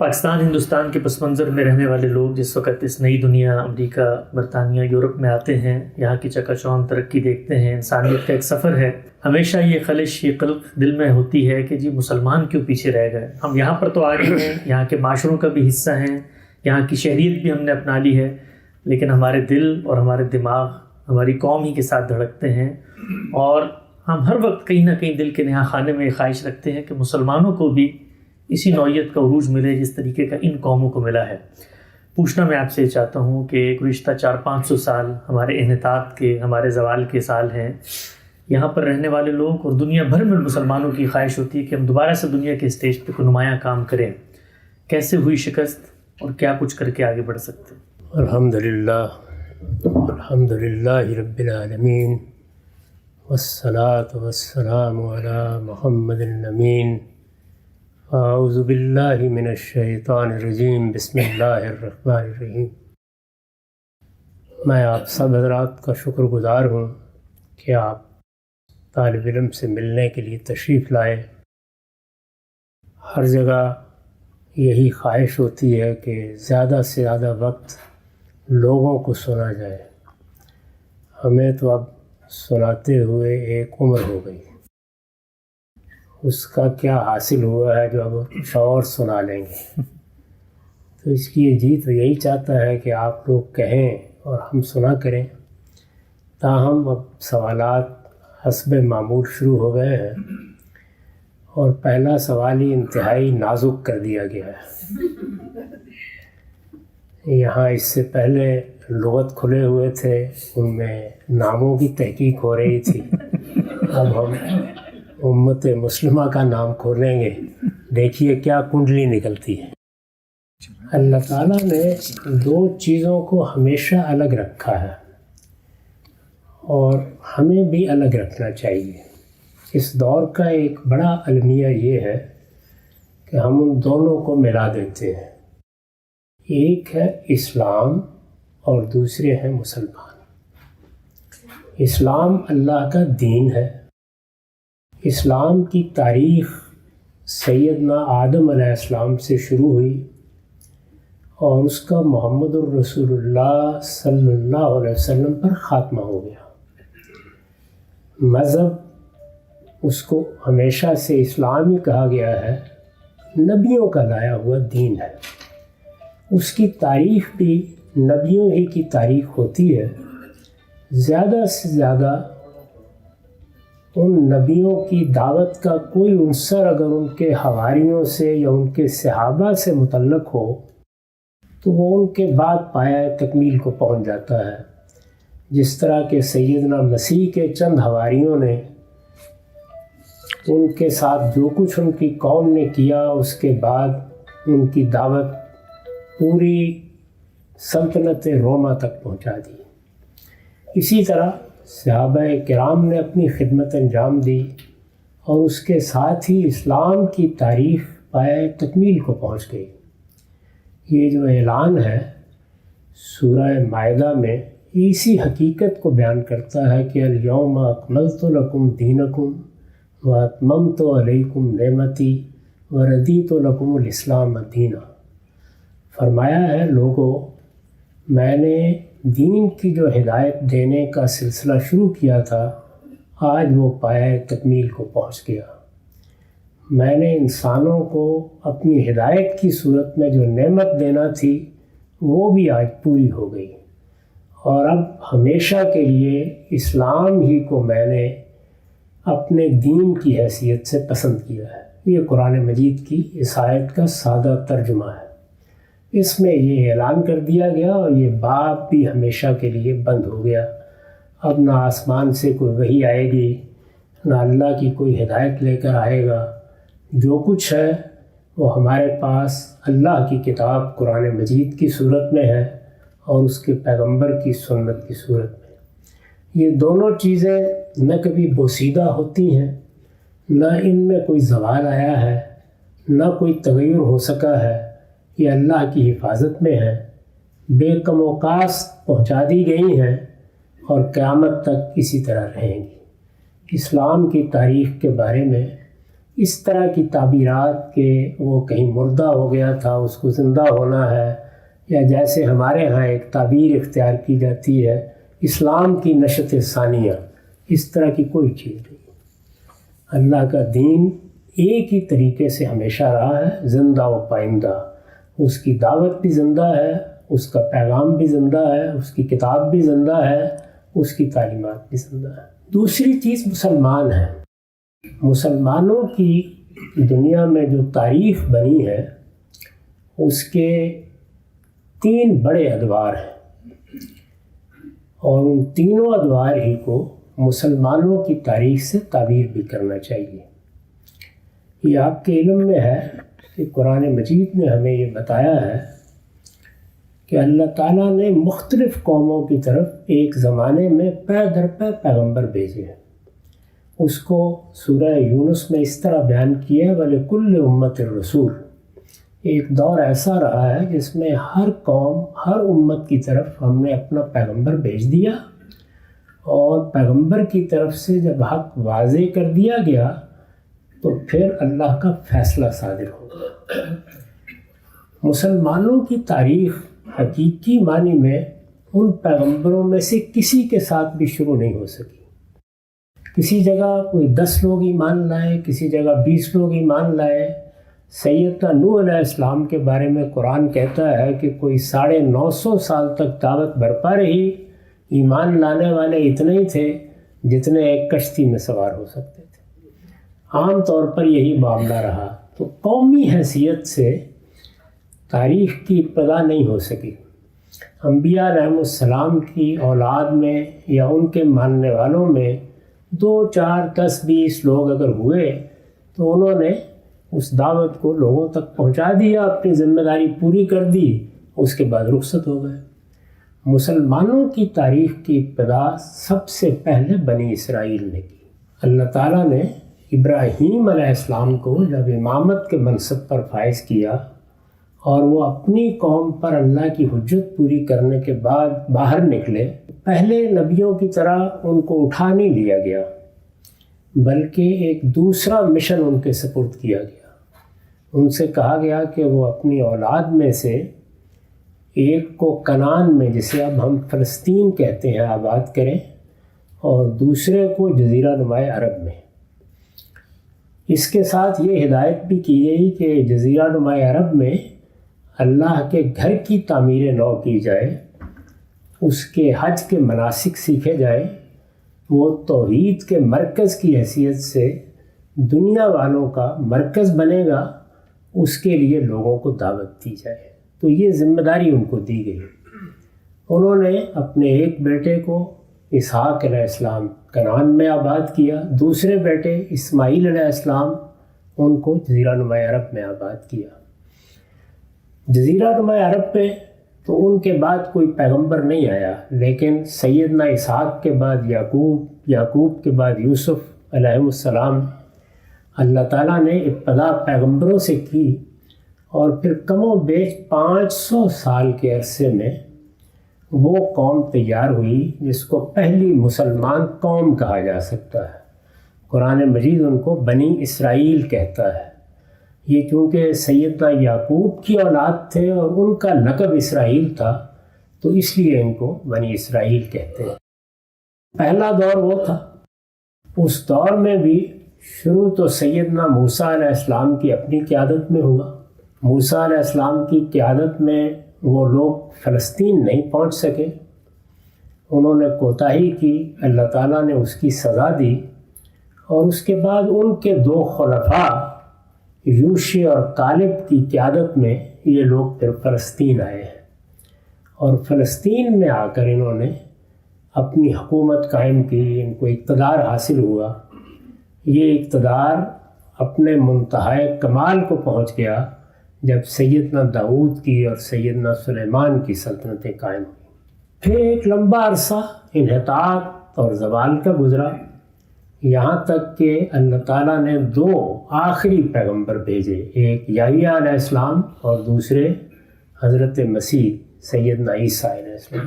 پاکستان ہندوستان کے پس منظر میں رہنے والے لوگ جس وقت اس نئی دنیا امریکہ برطانیہ یورپ میں آتے ہیں، یہاں کی چکا چوند ترقی دیکھتے ہیں، انسانیت کا ایک سفر ہے، ہمیشہ یہ خلش یہ قلق دل میں ہوتی ہے کہ جی مسلمان کیوں پیچھے رہ گئے؟ ہم یہاں پر تو آ گئے ہیں، یہاں کے معاشروں کا بھی حصہ ہیں، یہاں کی شہریت بھی ہم نے اپنا لی ہے، لیکن ہمارے دل اور ہمارے دماغ ہماری قوم ہی کے ساتھ دھڑکتے ہیں، اور ہم ہر وقت کہیں نہ کہیں دل کے نہا خانے میں خواہش رکھتے ہیں کہ مسلمانوں کو بھی اسی نوعیت کا عروج ملے جس طریقے کا ان قوموں کو ملا ہے۔ پوچھنا میں آپ سے چاہتا ہوں کہ گزشتہ 400-500 سال ہمارے انحطاط کے، ہمارے زوال کے سال ہیں، یہاں پر رہنے والے لوگ اور دنیا بھر میں مسلمانوں کی خواہش ہوتی ہے کہ ہم دوبارہ سے دنیا کے اسٹیج پہ کوئی نمایاں کام کریں۔ کیسے ہوئی شکست اور کیا کچھ کر کے آگے بڑھ سکتے ہیں؟ الحمدللہ رب العالمین والصلاة والسلام علی محمد الامین۔ اعوذ باللہ من الشیطان الرجیم، بسم اللہ الرحمن الرحیم۔ میں آپ سب حضرات کا شکر گزار ہوں کہ آپ طالب علم سے ملنے کے لیے تشریف لائے۔ ہر جگہ یہی خواہش ہوتی ہے کہ زیادہ سے زیادہ وقت لوگوں کو سنا جائے۔ ہمیں تو اب سناتے ہوئے ایک عمر ہو گئی، اس کا کیا حاصل ہوا ہے جو اب کچھ اور سنا لیں گے؟ تو اس لیے جی تو یہی چاہتا ہے کہ آپ لوگ کہیں اور ہم سنا کریں۔ تاہم اب سوالات حسب معمول شروع ہو گئے ہیں، اور پہلا سوال ہی انتہائی نازک کر دیا گیا ہے۔ یہاں اس سے پہلے لغت کھلے ہوئے تھے، ان میں ناموں کی تحقیق ہو رہی تھی، اب ہم امت مسلمہ کا نام کھولیں گے، دیکھیے کیا کنڈلی نکلتی ہے۔ اللہ تعالیٰ نے دو چیزوں کو ہمیشہ الگ رکھا ہے، اور ہمیں بھی الگ رکھنا چاہیے۔ اس دور کا ایک بڑا المیہ یہ ہے کہ ہم ان دونوں کو ملا دیتے ہیں، ایک ہے اسلام اور دوسرے ہیں مسلمان۔ اسلام اللہ کا دین ہے۔ اسلام کی تاریخ سیدنا آدم علیہ السلام سے شروع ہوئی، اور اس کا محمد الرسول اللہ صلی اللہ علیہ وسلم پر خاتمہ ہو گیا۔ مذہب اس کو ہمیشہ سے اسلام ہی کہا گیا ہے، نبیوں کا لایا ہوا دین ہے۔ اس کی تاریخ بھی نبیوں ہی کی تاریخ ہوتی ہے۔ زیادہ سے زیادہ ان نبیوں کی دعوت کا کوئی عنصر اگر ان کے حواریوں سے یا ان کے صحابہ سے متعلق ہو تو وہ ان کے بعد پایہ تکمیل کو پہنچ جاتا ہے۔ جس طرح کہ سیدنا مسیح کے چند حواریوں نے ان کے ساتھ جو کچھ ان کی قوم نے کیا، اس کے بعد ان کی دعوت پوری سلطنت روما تک پہنچا دی۔ اسی طرح صحابہ کرام نے اپنی خدمت انجام دی، اور اس کے ساتھ ہی اسلام کی تاریخ پایہ تکمیل کو پہنچ گئی۔ یہ جو اعلان ہے سورہ مائدہ میں، اسی حقیقت کو بیان کرتا ہے کہ الیوم اکملت لکم دینکم واتممت علیکم نعمتی وردیت لکم الاسلام دینا۔ فرمایا ہے لوگوں، میں نے دین کی جو ہدایت دینے کا سلسلہ شروع کیا تھا، آج وہ پایہ تکمیل کو پہنچ گیا۔ میں نے انسانوں کو اپنی ہدایت کی صورت میں جو نعمت دینا تھی وہ بھی آج پوری ہو گئی، اور اب ہمیشہ کے لیے اسلام ہی کو میں نے اپنے دین کی حیثیت سے پسند کیا ہے۔ یہ قرآن مجید کی اس آیت کا سادہ ترجمہ ہے۔ اس میں یہ اعلان کر دیا گیا، اور یہ باب بھی ہمیشہ کے لیے بند ہو گیا۔ اب نہ آسمان سے کوئی وحی آئے گی، نہ اللہ کی کوئی ہدایت لے کر آئے گا۔ جو کچھ ہے وہ ہمارے پاس اللہ کی کتاب قرآن مجید کی صورت میں ہے، اور اس کے پیغمبر کی سنت کی صورت میں۔ یہ دونوں چیزیں نہ کبھی بوسیدہ ہوتی ہیں، نہ ان میں کوئی زوال آیا ہے، نہ کوئی تغیر ہو سکا ہے۔ یہ اللہ کی حفاظت میں ہے، بے کم و کاست پہنچا دی گئی ہیں، اور قیامت تک اسی طرح رہیں گی۔ اسلام کی تاریخ کے بارے میں اس طرح کی تعبیرات کہ وہ کہیں مردہ ہو گیا تھا، اس کو زندہ ہونا ہے، یا جیسے ہمارے ہاں ایک تعبیر اختیار کی جاتی ہے اسلام کی نشت ثانیہ، اس طرح کی کوئی چیز نہیں۔ اللہ کا دین ایک ہی طریقے سے ہمیشہ رہا ہے، زندہ و پائندہ۔ اس کی دعوت بھی زندہ ہے، اس کا پیغام بھی زندہ ہے، اس کی کتاب بھی زندہ ہے، اس کی تعلیمات بھی زندہ ہے۔ دوسری چیز مسلمان ہیں۔ مسلمانوں کی دنیا میں جو تاریخ بنی ہے اس کے 3 بڑے ادوار ہیں، اور ان تینوں ادوار ہی کو مسلمانوں کی تاریخ سے تعبیر بھی کرنا چاہیے۔ یہ آپ کے علم میں ہے کہ قرآن مجید نے ہمیں یہ بتایا ہے کہ اللہ تعالیٰ نے مختلف قوموں کی طرف ایک زمانے میں پے در پے پیغمبر بھیجے ہیں۔ اس کو سورہ یونس میں اس طرح بیان کیا ہے وَلِكُلِّ أُمَّةٍ رَسُولٌ۔ ایک دور ایسا رہا ہے جس میں ہر قوم، ہر امت کی طرف ہم نے اپنا پیغمبر بھیج دیا، اور پیغمبر کی طرف سے جب حق واضح کر دیا گیا تو پھر اللہ کا فیصلہ صادر ہوگا۔ مسلمانوں کی تاریخ حقیقی معنی میں ان پیغمبروں میں سے کسی کے ساتھ بھی شروع نہیں ہو سکی۔ کسی جگہ کوئی 10 لوگ ایمان لائے، کسی جگہ 20 لوگ ایمان لائے۔ سیدنا نوح علیہ السلام کے بارے میں قرآن کہتا ہے کہ کوئی 950 سال تک دعوت برپا رہی، ایمان لانے والے اتنے ہی تھے جتنے ایک کشتی میں سوار ہو سکتے تھے۔ عام طور پر یہی معاملہ رہا۔ تو قومی حیثیت سے تاریخ کی ابتدا نہیں ہو سکی۔ انبیاء علیہ السلام کی اولاد میں یا ان کے ماننے والوں میں 2، 4، 10، 20 لوگ اگر ہوئے تو انہوں نے اس دعوت کو لوگوں تک پہنچا دیا، اپنی ذمہ داری پوری کر دی، اس کے بعد رخصت ہو گئے۔ مسلمانوں کی تاریخ کی ابتدا سب سے پہلے بنی اسرائیل نے کی۔ اللہ تعالیٰ نے ابراہیم علیہ السلام کو جب امامت کے منصب پر فائز کیا اور وہ اپنی قوم پر اللہ کی حجت پوری کرنے کے بعد باہر نکلے، پہلے نبیوں کی طرح ان کو اٹھا نہیں لیا گیا، بلکہ ایک دوسرا مشن ان کے سپرد کیا گیا۔ ان سے کہا گیا کہ وہ اپنی اولاد میں سے ایک کو کنعان میں، جسے اب ہم فلسطین کہتے ہیں، آباد کریں، اور دوسرے کو جزیرہ نما عرب میں۔ اس کے ساتھ یہ ہدایت بھی کی گئی کہ جزیرہ نما عرب میں اللہ کے گھر کی تعمیر نو کی جائے، اس کے حج کے مناسک سیکھے جائیں، وہ توحید کے مرکز کی حیثیت سے دنیا والوں کا مرکز بنے گا، اس کے لیے لوگوں کو دعوت دی جائے۔ تو یہ ذمہ داری ان کو دی گئی۔ انہوں نے اپنے ایک بیٹے کو اسحاق علیہ السلام کنعان میں آباد کیا، دوسرے بیٹے اسماعیل علیہ السلام ان کو جزیرہ نما عرب میں آباد کیا۔ جزیرہ نما عرب پہ تو ان کے بعد کوئی پیغمبر نہیں آیا، لیکن سیدنا اسحاق کے بعد یعقوب کے بعد یوسف علیہ السلام، اللہ تعالیٰ نے ابتدا پیغمبروں سے کی، اور پھر کم و بیش 500 سال کے عرصے میں وہ قوم تیار ہوئی جس کو پہلی مسلمان قوم کہا جا سکتا ہے۔ قرآن مجید ان کو بنی اسرائیل کہتا ہے۔ یہ چونکہ سیدنا یعقوب کی اولاد تھے اور ان کا لقب اسرائیل تھا، تو اس لیے ان کو بنی اسرائیل کہتے ہیں۔ پہلا دور وہ تھا۔ اس دور میں بھی شروع تو سیدنا موسیٰ علیہ السلام کی اپنی قیادت میں ہوا۔ موسیٰ علیہ السلام کی قیادت میں وہ لوگ فلسطین نہیں پہنچ سکے، انہوں نے کوتاہی کی، اللہ تعالیٰ نے اس کی سزا دی، اور اس کے بعد ان کے 2 خلفاء یوشع اور کالب کی قیادت میں یہ لوگ پھر فلسطین آئے ہیں، اور فلسطین میں آ کر انہوں نے اپنی حکومت قائم کی، ان کو اقتدار حاصل ہوا۔ یہ اقتدار اپنے منتہائے کمال کو پہنچ گیا جب سیدنا داؤد کی اور سیدنا سلیمان کی سلطنتیں قائم ہوئیں۔ پھر ایک لمبا عرصہ انحطاط اور زوال کا گزرا، یہاں تک کہ اللہ تعالیٰ نے 2 آخری پیغمبر بھیجے، ایک یحییٰ علیہ السلام اور دوسرے حضرت مسیح سیدنا عیسیٰ علیہ السلام۔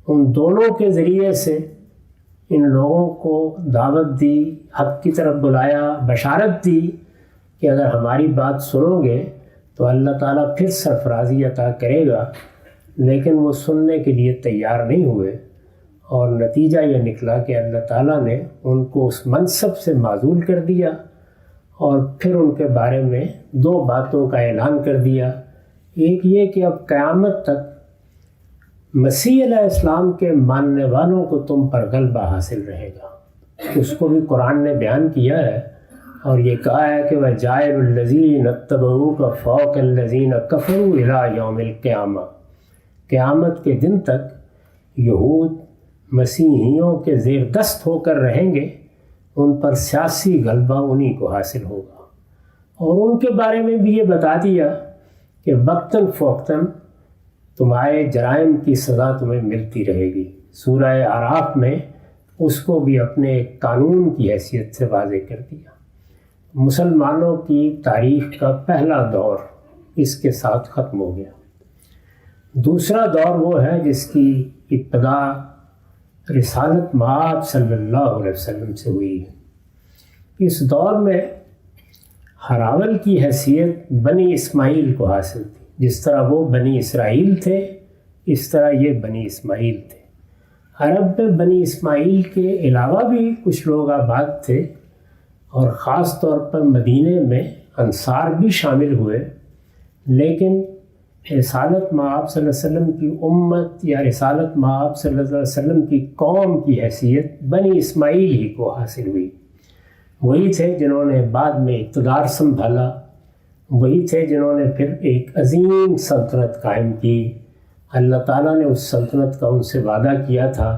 ان دونوں کے ذریعے سے ان لوگوں کو دعوت دی، حق کی طرف بلایا، بشارت دی کہ اگر ہماری بات سنو گے تو اللہ تعالیٰ پھر سرفرازی عطا کرے گا، لیکن وہ سننے کے لیے تیار نہیں ہوئے، اور نتیجہ یہ نکلا کہ اللہ تعالیٰ نے ان کو اس منصب سے معزول کر دیا، اور پھر ان کے بارے میں 2 باتوں کا اعلان کر دیا۔ ایک یہ کہ اب قیامت تک مسیح علیہ السلام کے ماننے والوں کو تم پر غلبہ حاصل رہے گا، اس کو بھی قرآن نے بیان کیا ہے، اور یہ کہا ہے کہ وَجَاعِلُ الَّذِينَ اتَّبَعُوكَ فَوْقَ الَّذِينَ كَفَرُوا إِلَىٰ يَوْمِ الْقِيَامَةِ، قیامت کے دن تک یہود مسیحیوں کے زیر دست ہو کر رہیں گے، ان پر سیاسی غلبہ انہی کو حاصل ہوگا۔ اور ان کے بارے میں بھی یہ بتا دیا کہ وقتاً فوقتاً تمہارے جرائم کی سزا تمہیں ملتی رہے گی۔ سورہ اعراف میں اس کو بھی اپنے ایک قانون کی حیثیت سے واضح کر دیا۔ مسلمانوں کی تاریخ کا پہلا دور اس کے ساتھ ختم ہو گیا۔ دوسرا دور وہ ہے جس کی ابتدا رسالت مآب صلی اللہ علیہ وسلم سے ہوئی ہے۔ اس دور میں ہراول کی حیثیت بنی اسماعیل کو حاصل تھی، جس طرح وہ بنی اسرائیل تھے اس طرح یہ بنی اسماعیل تھے۔ عرب میں بنی اسماعیل کے علاوہ بھی کچھ لوگ آباد تھے، اور خاص طور پر مدینے میں انصار بھی شامل ہوئے، لیکن رسالت مآب صلی اللہ علیہ وسلم کی امت یا رسالت مآب صلی اللہ علیہ وسلم کی قوم کی حیثیت بنی اسماعیل ہی کو حاصل ہوئی۔ وہی تھے جنہوں نے بعد میں اقتدار سنبھالا، وہی تھے جنہوں نے پھر ایک عظیم سلطنت قائم کی۔ اللہ تعالیٰ نے اس سلطنت کا ان سے وعدہ کیا تھا،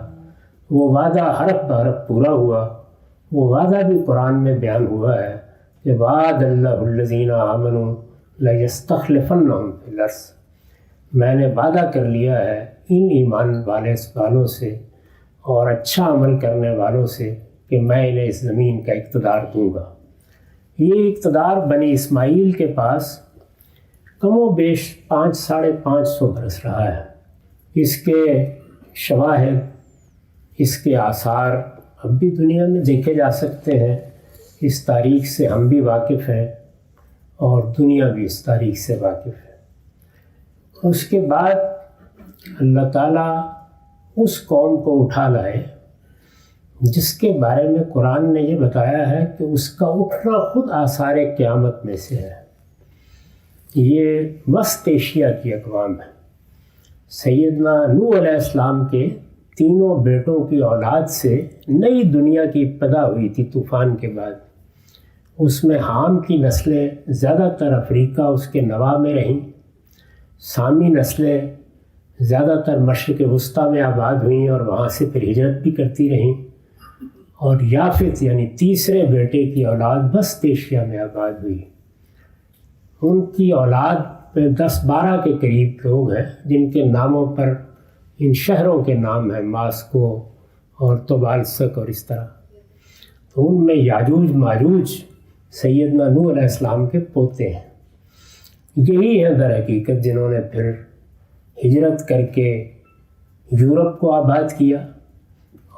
وہ وعدہ حرف بحرف پورا ہوا۔ وہ وعدہ بھی قرآن میں بیان ہوا ہے کہ وعد اللہ الذین آمنوا لیستخلفنہم فی الارض، میں نے وعدہ کر لیا ہے ان ایمان والوں سے اور اچھا عمل کرنے والوں سے کہ میں انہیں اس زمین کا اقتدار دوں گا۔ یہ اقتدار بنی اسماعیل کے پاس کم و بیش 500-550 برس رہا ہے۔ اس کے شواہد، اس کے آثار اب بھی دنیا میں دیکھے جا سکتے ہیں۔ اس تاریخ سے ہم بھی واقف ہیں اور دنیا بھی اس تاریخ سے واقف ہے۔ اس کے بعد اللہ تعالیٰ اس قوم کو اٹھا لائے جس کے بارے میں قرآن نے یہ بتایا ہے کہ اس کا اٹھنا خود آثار قیامت میں سے ہے۔ یہ وسط ایشیا کی اقوام ہے۔ سیدنا نوح علیہ السلام کے 3 بیٹوں کی اولاد سے نئی دنیا کی ابتدا ہوئی تھی طوفان کے بعد۔ اس میں حام کی نسلیں زیادہ تر افریقہ اس کے نواح میں رہیں، سامی نسلیں زیادہ تر مشرق وسطیٰ میں آباد ہوئیں اور وہاں سے پھر ہجرت بھی کرتی رہیں، اور یافت یعنی تیسرے بیٹے کی اولاد وسط ایشیا میں آباد ہوئی۔ ان کی اولاد میں 10-12 کے قریب لوگ ہیں جن کے ناموں پر ان شہروں کے نام ہیں، ماسکو اور طبالسک اور اس طرح۔ تو ان میں یاجوج ماجوج سیدنا نوح علیہ السلام کے پوتے ہیں۔ یہی ہیں در حقیقت جنہوں نے پھر ہجرت کر کے یورپ کو آباد کیا،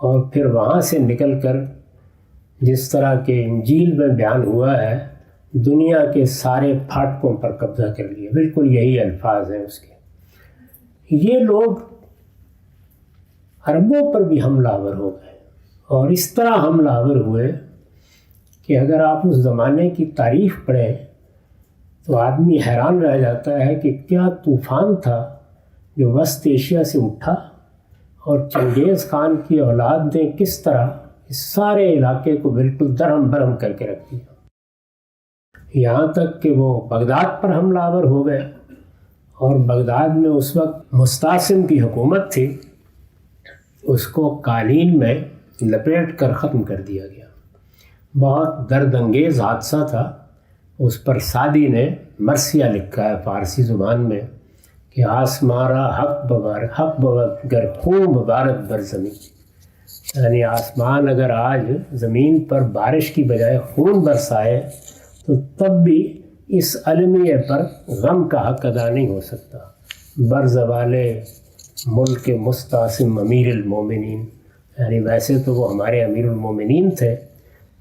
اور پھر وہاں سے نکل کر جس طرح کہ انجیل میں بیان ہوا ہے دنیا کے سارے پھاٹکوں پر قبضہ کر لیا۔ بالکل یہی الفاظ ہیں اس کے۔ یہ لوگ عربوں پر بھی حملہ آور ہو گئے، اور اس طرح حملہ آور ہوئے کہ اگر آپ اس زمانے کی تاریخ پڑھیں تو آدمی حیران رہ جاتا ہے کہ کیا طوفان تھا جو وسط ایشیا سے اٹھا، اور چنگیز خان کی اولاد نے کس طرح اس سارے علاقے کو بالکل درہم برہم کر کے رکھ دیا، یہاں تک کہ وہ بغداد پر حملہ آور ہو گئے۔ اور بغداد میں اس وقت مستعصم کی حکومت تھی، اس کو قالین میں لپیٹ کر ختم کر دیا گیا۔ بہت درد انگیز حادثہ تھا۔ اس پر سعدی نے مرثیہ لکھا ہے فارسی زبان میں کہ آسمارا حق بود گر خون ببارت بر زمین، یعنی آسمان اگر آج زمین پر بارش کی بجائے خون برسائے تو تب بھی اس المیہ پر غم کا حق ادا نہیں ہو سکتا۔ بر زوال ملک مستعصم امیر المومنین، یعنی ویسے تو وہ ہمارے امیر المومنین تھے،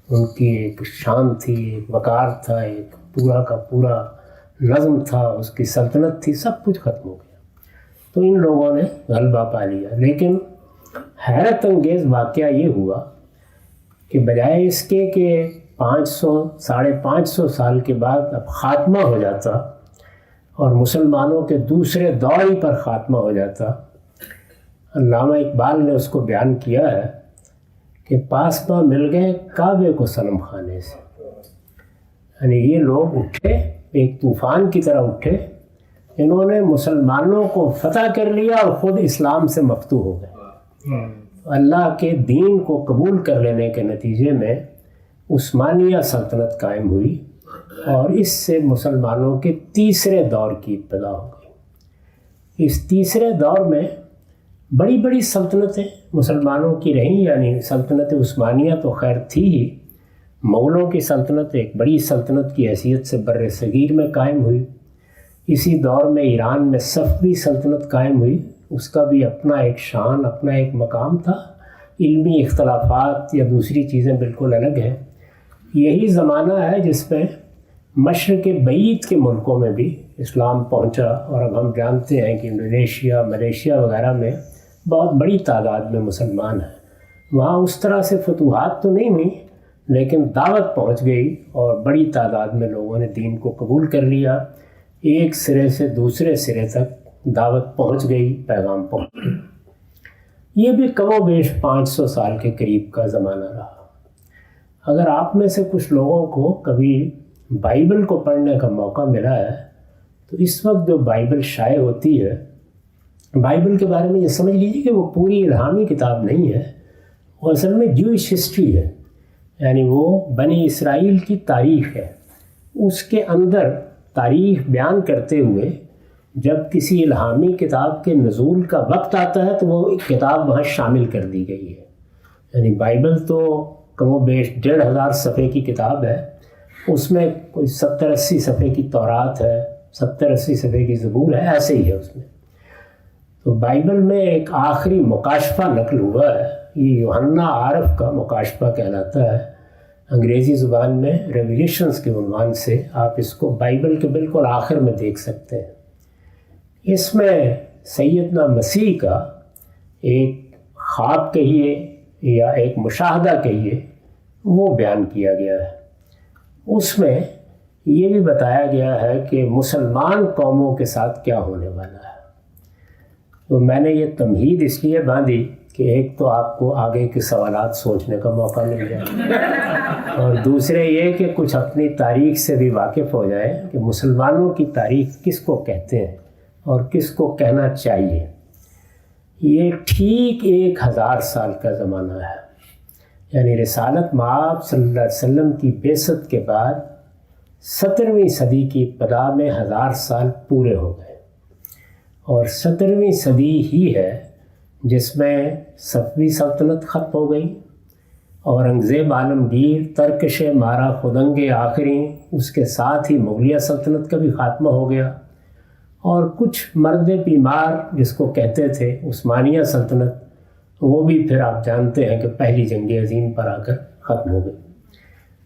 ان کی ایک شان تھی، ایک وقار تھا، ایک پورا کا پورا نظم تھا، اس کی سلطنت تھی، سب کچھ ختم ہو گیا۔ تو ان لوگوں نے غلبہ پا لیا۔ لیکن حیرت انگیز واقعہ یہ ہوا کہ بجائے اس کے کہ 500-550 سال کے بعد اب خاتمہ ہو جاتا اور مسلمانوں کے دوسرے دور ہی پر خاتمہ ہو جاتا، علامہ اقبال نے اس کو بیان کیا ہے کہ پاسباں مل گئے کعبے کو صنم خانے سے۔ یعنی یہ لوگ اٹھے، ایک طوفان کی طرح اٹھے، انہوں نے مسلمانوں کو فتح کر لیا اور خود اسلام سے مفتوح ہو گئے۔ اللہ کے دین کو قبول کر لینے کے نتیجے میں عثمانیہ سلطنت قائم ہوئی اور اس سے مسلمانوں کے تیسرے دور کی ابتدا ہو گئی۔ اس تیسرے دور میں بڑی بڑی سلطنتیں مسلمانوں کی رہیں، یعنی سلطنت عثمانیہ تو خیر تھی ہی، مغلوں کی سلطنت ایک بڑی سلطنت کی حیثیت سے بر صغیر میں قائم ہوئی۔ اسی دور میں ایران میں صفوی سلطنت قائم ہوئی، اس کا بھی اپنا ایک شان، اپنا ایک مقام تھا، علمی اختلافات یا دوسری چیزیں بالکل الگ ہیں۔ یہی زمانہ ہے جس میں مشرق بعید کے ملکوں میں بھی اسلام پہنچا، اور اب ہم جانتے ہیں کہ انڈونیشیا، ملیشیا وغیرہ میں بہت بڑی تعداد میں مسلمان ہیں۔ وہاں اس طرح سے فتوحات تو نہیں ہوئی، لیکن دعوت پہنچ گئی اور بڑی تعداد میں لوگوں نے دین کو قبول کر لیا۔ ایک سرے سے دوسرے سرے تک دعوت پہنچ گئی، پیغام پہنچ گئی۔ یہ بھی کم و بیش 500 سال کے قریب کا زمانہ رہا۔ اگر آپ میں سے کچھ لوگوں کو کبھی بائبل کو پڑھنے کا موقع ملا ہے تو اس وقت جو بائبل شائع ہوتی ہے، بائبل کے بارے میں یہ سمجھ لیجیے کہ وہ پوری الہامی کتاب نہیں ہے، وہ اصل میں جوئش ہسٹری ہے، یعنی وہ بنی اسرائیل کی تاریخ ہے۔ اس کے اندر تاریخ بیان کرتے ہوئے جب کسی الہامی کتاب کے نزول کا وقت آتا ہے تو وہ کتاب وہاں شامل کر دی گئی ہے۔ یعنی بائبل تو کم و بیش 1500 صفحے کی کتاب ہے، اس میں کوئی 70-80 صفحے کی تورات ہے، 70-80 صفحے کی زبور ہے، ایسے ہی ہے اس میں۔ تو بائبل میں ایک آخری مکاشفہ نقل ہوا ہے، یہ یوحنا عارف کا مکاشفہ کہلاتا ہے، انگریزی زبان میں ریویلیشنز کے عنوان سے آپ اس کو بائبل کے بالکل آخر میں دیکھ سکتے ہیں۔ اس میں سیدنا مسیح کا ایک خواب کہیے یا ایک مشاہدہ کہیے، وہ بیان کیا گیا ہے۔ اس میں یہ بھی بتایا گیا ہے کہ مسلمان قوموں کے ساتھ کیا ہونے والا ہے۔ تو میں نے یہ تمہید اس لیے باندھی کہ ایک تو آپ کو آگے کے سوالات سوچنے کا موقع مل جائے، اور دوسرے یہ کہ کچھ اپنی تاریخ سے بھی واقف ہو جائیں کہ مسلمانوں کی تاریخ کس کو کہتے ہیں اور کس کو کہنا چاہیے۔ یہ ٹھیک 1000 سال کا زمانہ ہے، یعنی رسالت مآب صلی اللہ علیہ وسلم کی بعثت کے بعد 17ویں صدی کی ابتدا میں 1000 سال پورے ہو گئے، اور 17ویں صدی ہی ہے جس میں صفوی سلطنت ختم ہو گئی، اورنگزیب عالمگیر، ترکش مارا خدنگ آخری، اس کے ساتھ ہی مغلیہ سلطنت کا بھی خاتمہ ہو گیا، اور کچھ مرد بیمار جس کو کہتے تھے عثمانیہ سلطنت، وہ بھی پھر آپ جانتے ہیں کہ پہلی جنگ عظیم پر آ کر ختم ہو گئی۔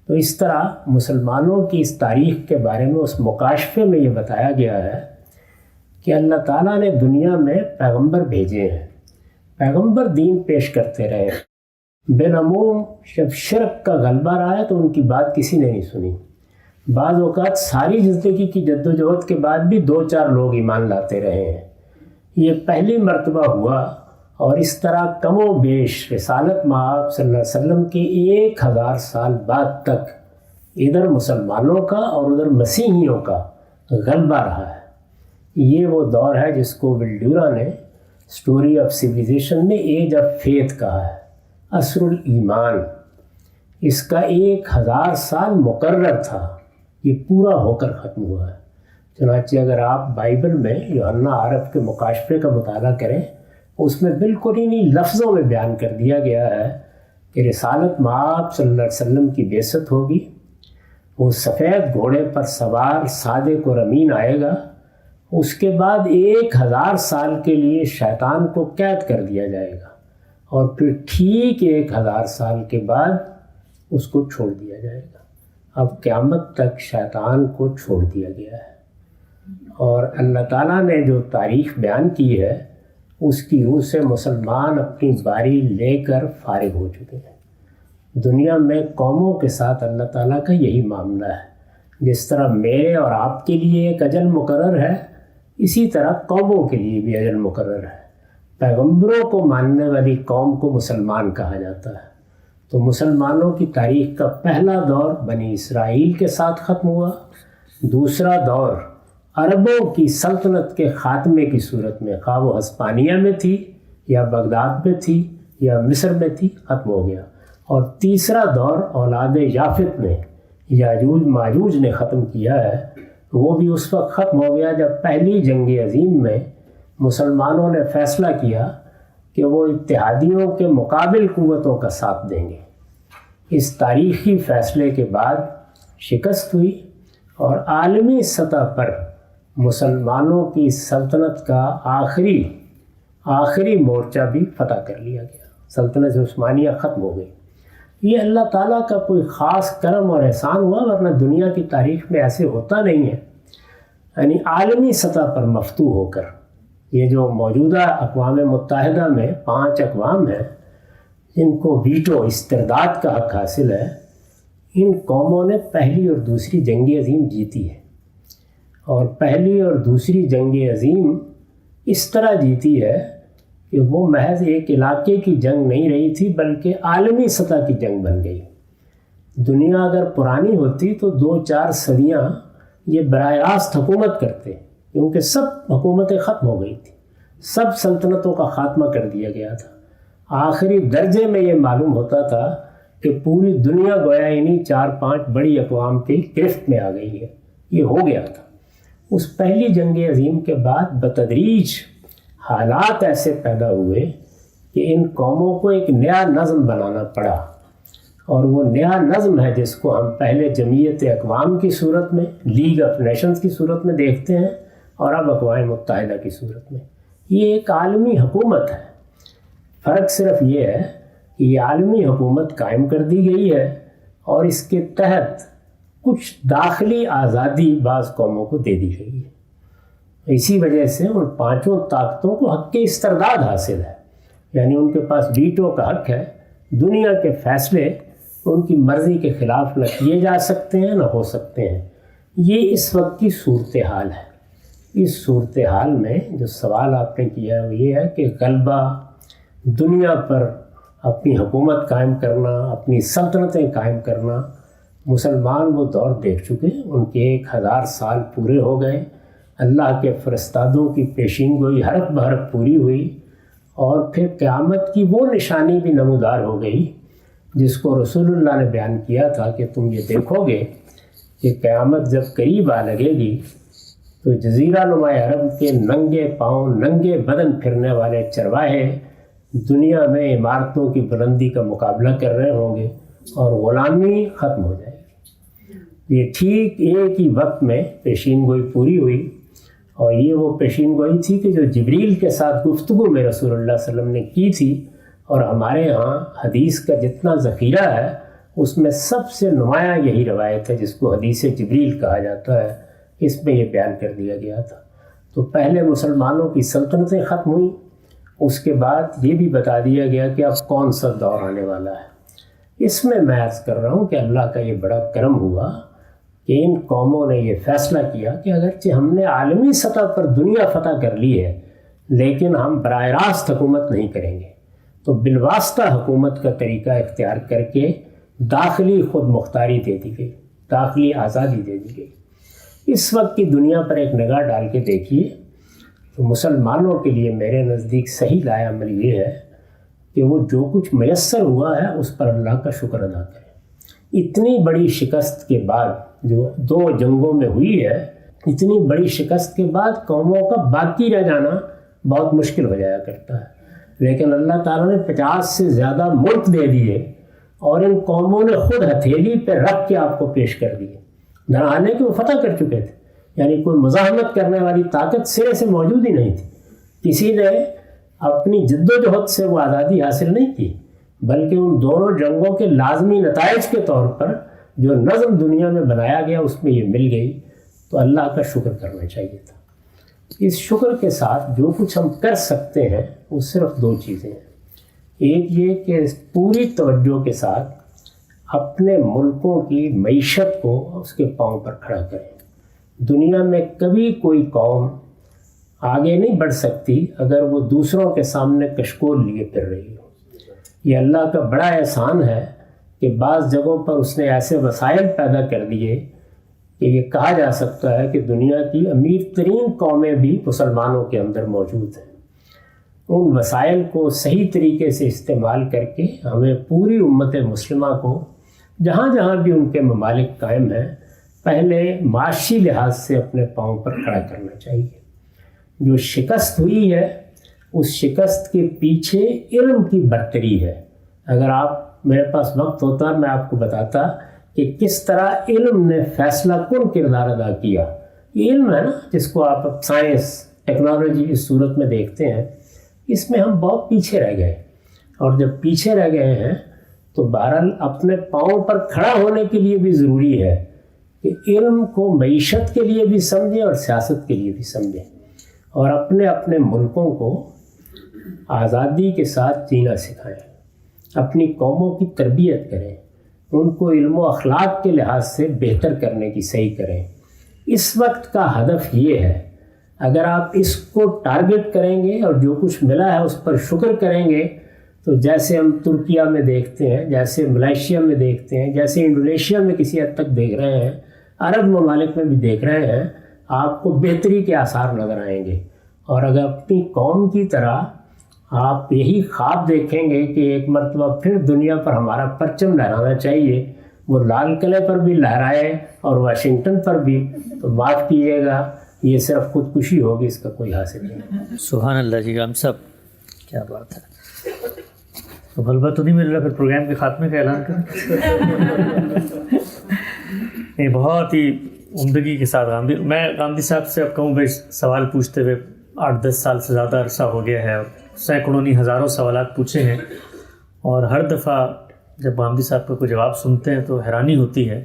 تو اس طرح مسلمانوں کی اس تاریخ کے بارے میں اس مکاشفے میں یہ بتایا گیا ہے کہ اللہ تعالیٰ نے دنیا میں پیغمبر بھیجے ہیں، پیغمبر دین پیش کرتے رہے ہیں۔ بالعموم جب شرک کا غلبہ رہا ہے تو ان کی بات کسی نے نہیں سنی۔ بعض اوقات ساری زندگی کی جد و جہد کے بعد بھی 2-4 لوگ ایمان لاتے رہے ہیں۔ یہ پہلی مرتبہ ہوا، اور اس طرح کم و بیش رسالت مآب صلی اللہ علیہ وسلم کے 1000 سال بعد تک ادھر مسلمانوں کا اور ادھر مسیحیوں کا غلبہ رہا ہے۔ یہ وہ دور ہے جس کو ولڈورا نے اسٹوری آف سویلائزیشن میں ایج آف فیتھ کہا ہے، عصر الایمان۔ اس کا 1000 سال مقرر تھا، یہ پورا ہو کر ختم ہوا ہے۔ چنانچہ اگر آپ بائبل میں یوحنا عارف کے مکاشفے کا مطالعہ کریں، اس میں بالکل انہی لفظوں میں بیان کر دیا گیا ہے کہ رسالت مآب صلی اللہ علیہ وسلم کی بعثت ہوگی، وہ سفید گھوڑے پر سوار صادق اور امین آئے گا، اس کے بعد 1000 سال کے لیے شیطان کو قید کر دیا جائے گا، اور پھر ٹھیک 1000 سال کے بعد اس کو چھوڑ دیا جائے گا۔ اب قیامت تک شیطان کو چھوڑ دیا گیا ہے، اور اللہ تعالیٰ نے جو تاریخ بیان کی ہے اس کی روح سے مسلمان اپنی باری لے کر فارغ ہو چکے ہیں۔ دنیا میں قوموں کے ساتھ اللہ تعالیٰ کا یہی معاملہ ہے، جس طرح میرے اور آپ کے لیے ایک اجل مقرر ہے، اسی طرح قوموں کے لیے بھی اجل مقرر ہے۔ پیغمبروں کو ماننے والی قوم کو مسلمان کہا جاتا ہے۔ تو مسلمانوں کی تاریخ کا پہلا دور بنی اسرائیل کے ساتھ ختم ہوا، دوسرا دور عربوں کی سلطنت کے خاتمے کی صورت میں، خواہ وہ ہسپانیہ میں تھی یا بغداد میں تھی یا مصر میں تھی، ختم ہو گیا، اور تیسرا دور اولاد یافت نے، یاجوج ماجوج نے ختم کیا ہے۔ وہ بھی اس وقت ختم ہو گیا جب پہلی جنگ عظیم میں مسلمانوں نے فیصلہ کیا کہ وہ اتحادیوں کے مقابل قوتوں کا ساتھ دیں گے۔ اس تاریخی فیصلے کے بعد شکست ہوئی اور عالمی سطح پر مسلمانوں کی سلطنت کا آخری مورچہ بھی فتح کر لیا گیا، سلطنت عثمانیہ ختم ہو گئی۔ یہ اللہ تعالیٰ کا کوئی خاص کرم اور احسان ہوا، ورنہ دنیا کی تاریخ میں ایسے ہوتا نہیں ہے۔ یعنی عالمی سطح پر مفتوح ہو کر، یہ جو موجودہ اقوام متحدہ میں 5 اقوام ہیں جن کو ویٹو استرداد کا حق حاصل ہے، ان قوموں نے پہلی اور دوسری جنگ عظیم جیتی ہے، اور پہلی اور دوسری جنگ عظیم اس طرح جیتی ہے کہ وہ محض ایک علاقے کی جنگ نہیں رہی تھی، بلکہ عالمی سطح کی جنگ بن گئی۔ دنیا اگر پرانی ہوتی تو 2-4 صدیاں یہ براہ راست حکومت کرتے، کیونکہ سب حکومتیں ختم ہو گئی تھیں، سب سلطنتوں کا خاتمہ کر دیا گیا تھا۔ آخری درجے میں یہ معلوم ہوتا تھا کہ پوری دنیا گویا انہی 4-5 بڑی اقوام کی گرفت میں آ گئی ہے، یہ ہو گیا تھا۔ اس پہلی جنگ عظیم کے بعد بتدریج حالات ایسے پیدا ہوئے کہ ان قوموں کو ایک نیا نظم بنانا پڑا، اور وہ نیا نظم ہے جس کو ہم پہلے جمعیت اقوام کی صورت میں، لیگ آف نیشنز کی صورت میں دیکھتے ہیں، اور اب اقوام متحدہ کی صورت میں۔ یہ ایک عالمی حکومت ہے، فرق صرف یہ ہے کہ یہ عالمی حکومت قائم کر دی گئی ہے، اور اس کے تحت کچھ داخلی آزادی بعض قوموں کو دے دی گئی ہے۔ اسی وجہ سے ان 5 طاقتوں کو حق استرداد حاصل ہے، یعنی ان کے پاس ویٹو کا حق ہے۔ دنیا کے فیصلے ان کی مرضی کے خلاف نہ کیے جا سکتے ہیں نہ ہو سکتے ہیں۔ یہ اس وقت کی صورتحال ہے۔ اس صورتحال میں جو سوال آپ نے کیا ہے وہ یہ ہے کہ غلبہ، دنیا پر اپنی حکومت قائم کرنا، اپنی سلطنتیں قائم کرنا، مسلمان وہ دور دیکھ چکے، ان کے 1000 سال پورے ہو گئے، اللہ کے فرستادوں کی پیشین گوئی حرف بحرف پوری ہوئی، اور پھر قیامت کی وہ نشانی بھی نمودار ہو گئی جس کو رسول اللہ نے بیان کیا تھا کہ تم یہ دیکھو گے کہ قیامت جب قریب آ لگے گی تو جزیرہ نما عرب کے ننگے پاؤں ننگے بدن پھرنے والے چرواہے دنیا میں عمارتوں کی بلندی کا مقابلہ کر رہے ہوں گے، اور غلامی ختم ہو جائے گی۔ یہ ٹھیک ایک ہی وقت میں پیشین گوئی پوری ہوئی، اور یہ وہ پیشین گوئی تھی کہ جو جبریل کے ساتھ گفتگو میں رسول اللہ صلی اللہ علیہ وسلم نے کی تھی، اور ہمارے ہاں حدیث کا جتنا ذخیرہ ہے اس میں سب سے نمایاں یہی روایت ہے جس کو حدیث جبریل کہا جاتا ہے، اس میں یہ بیان کر دیا گیا تھا۔ تو پہلے مسلمانوں کی سلطنتیں ختم ہوئیں، اس کے بعد یہ بھی بتا دیا گیا کہ اب کون سا دور آنے والا ہے۔ اس میں عرض کر رہا ہوں کہ اللہ کا یہ بڑا کرم ہوا کہ ان قوموں نے یہ فیصلہ کیا کہ اگرچہ ہم نے عالمی سطح پر دنیا فتح کر لی ہے، لیکن ہم براہ راست حکومت نہیں کریں گے، تو بالواسطہ حکومت کا طریقہ اختیار کر کے داخلی خود مختاری دے دی گئی، داخلی آزادی دے دی گئی۔ اس وقت کی دنیا پر ایک نگاہ ڈال کے دیکھیے تو مسلمانوں کے لیے میرے نزدیک صحیح لائحہ عمل یہ ہے کہ وہ جو کچھ میسر ہوا ہے اس پر اللہ کا شکر ادا کریں۔ اتنی بڑی شکست کے بعد جو 2 جنگوں میں ہوئی ہے، اتنی بڑی شکست کے بعد قوموں کا باقی رہ جانا بہت مشکل ہو جایا کرتا ہے، لیکن اللہ تعالیٰ نے 50 سے زیادہ ملک دے دیے، اور ان قوموں نے خود ہتھیلی پہ رکھ کے آپ کو پیش کر دیے، حالانکہ کہ وہ فتح کر چکے تھے، یعنی کوئی مزاحمت کرنے والی طاقت سرے سے موجود ہی نہیں تھی۔ کسی نے اپنی جدوجہد سے وہ آزادی حاصل نہیں کی، بلکہ ان دونوں جنگوں کے لازمی نتائج کے طور پر جو نظم دنیا میں بنایا گیا اس میں یہ مل گئی، تو اللہ کا شکر کرنا چاہیے تھا۔ اس شکر کے ساتھ جو کچھ ہم کر سکتے ہیں وہ صرف دو چیزیں ہیں۔ ایک یہ کہ پوری توجہ کے ساتھ اپنے ملکوں کی معیشت کو اس کے پاؤں پر کھڑا کریں۔ دنیا میں کبھی کوئی قوم آگے نہیں بڑھ سکتی اگر وہ دوسروں کے سامنے کشکول لیے پھر رہی ہو۔ یہ اللہ کا بڑا احسان ہے کہ بعض جگہوں پر اس نے ایسے وسائل پیدا کر دیے کہ یہ کہا جا سکتا ہے کہ دنیا کی امیر ترین قومیں بھی مسلمانوں کے اندر موجود ہیں۔ ان وسائل کو صحیح طریقے سے استعمال کر کے ہمیں پوری امت مسلمہ کو جہاں جہاں بھی ان کے ممالک قائم ہیں پہلے معاشی لحاظ سے اپنے پاؤں پر کھڑا کرنا چاہیے۔ جو شکست ہوئی ہے اس شکست کے پیچھے علم کی برتری ہے۔ اگر آپ میرے پاس وقت ہوتا میں آپ کو بتاتا کہ کس طرح علم نے فیصلہ کن کردار ادا کیا۔ یہ علم ہے نا جس کو آپ اب سائنس ٹیکنالوجی کی صورت میں دیکھتے ہیں، اس میں ہم بہت پیچھے رہ گئے، اور جب پیچھے رہ گئے ہیں تو بہرحال اپنے پاؤں پر کھڑا ہونے کے لیے بھی ضروری ہے کہ علم کو معیشت کے لیے بھی سمجھیں اور سیاست کے لیے بھی سمجھیں، اور اپنے اپنے ملکوں کو آزادی کے ساتھ جینا سکھائیں، اپنی قوموں کی تربیت کریں، ان کو علم و اخلاق کے لحاظ سے بہتر کرنے کی صحیح کریں۔ اس وقت کا ہدف یہ ہے، اگر آپ اس کو ٹارگٹ کریں گے اور جو کچھ ملا ہے اس پر شکر کریں گے تو جیسے ہم ترکیہ میں دیکھتے ہیں، جیسے ملائیشیا میں دیکھتے ہیں، جیسے انڈونیشیا میں کسی حد تک دیکھ رہے ہیں، عرب ممالک میں بھی دیکھ رہے ہیں، آپ کو بہتری کے آثار نظر آئیں گے۔ اور اگر اپنی قوم کی طرح آپ یہی خواب دیکھیں گے کہ ایک مرتبہ پھر دنیا پر ہمارا پرچم لہرانا چاہیے، وہ لال قلعے پر بھی لہرائے اور واشنگٹن پر بھی، تو معاف کیجیے گا یہ صرف خودکشی ہوگی، اس کا کوئی حاصل نہیں۔ سبحان اللہ جی، ہم سب کیا بات ہے۔ تو غلبہ تو نہیں مل رہا، پھر پروگرام کے خاتمے کا اعلان کریں۔ یہ بہت ہی عمدگی کے ساتھ میں گاندھی صاحب سے اب کہوں بھائی سوال پوچھتے ہوئے 8-10 سال سے زیادہ عرصہ ہو گیا ہے، سینکڑوں نہیں ہزاروں سوالات پوچھے ہیں، اور ہر دفعہ جب گاندھی صاحب کا کوئی جواب سنتے ہیں تو حیرانی ہوتی ہے۔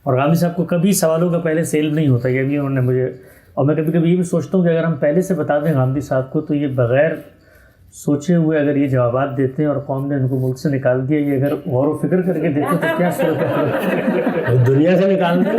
اور گاندھی صاحب کو کبھی سوالوں کا پہلے سے علم نہیں ہوتا، یہ بھی انہوں نے مجھے، اور میں کبھی کبھی یہ بھی سوچتا ہوں کہ اگر ہم پہلے سے بتا دیں گاندھی صاحب کو تو یہ بغیر سوچے ہوئے اگر یہ جوابات دیتے ہیں اور قوم نے ان کو ملک سے نکال دیا، یہ اگر غور و فکر کر کے دیتے تو کیا صورت ہے، دنیا سے نکال دیں۔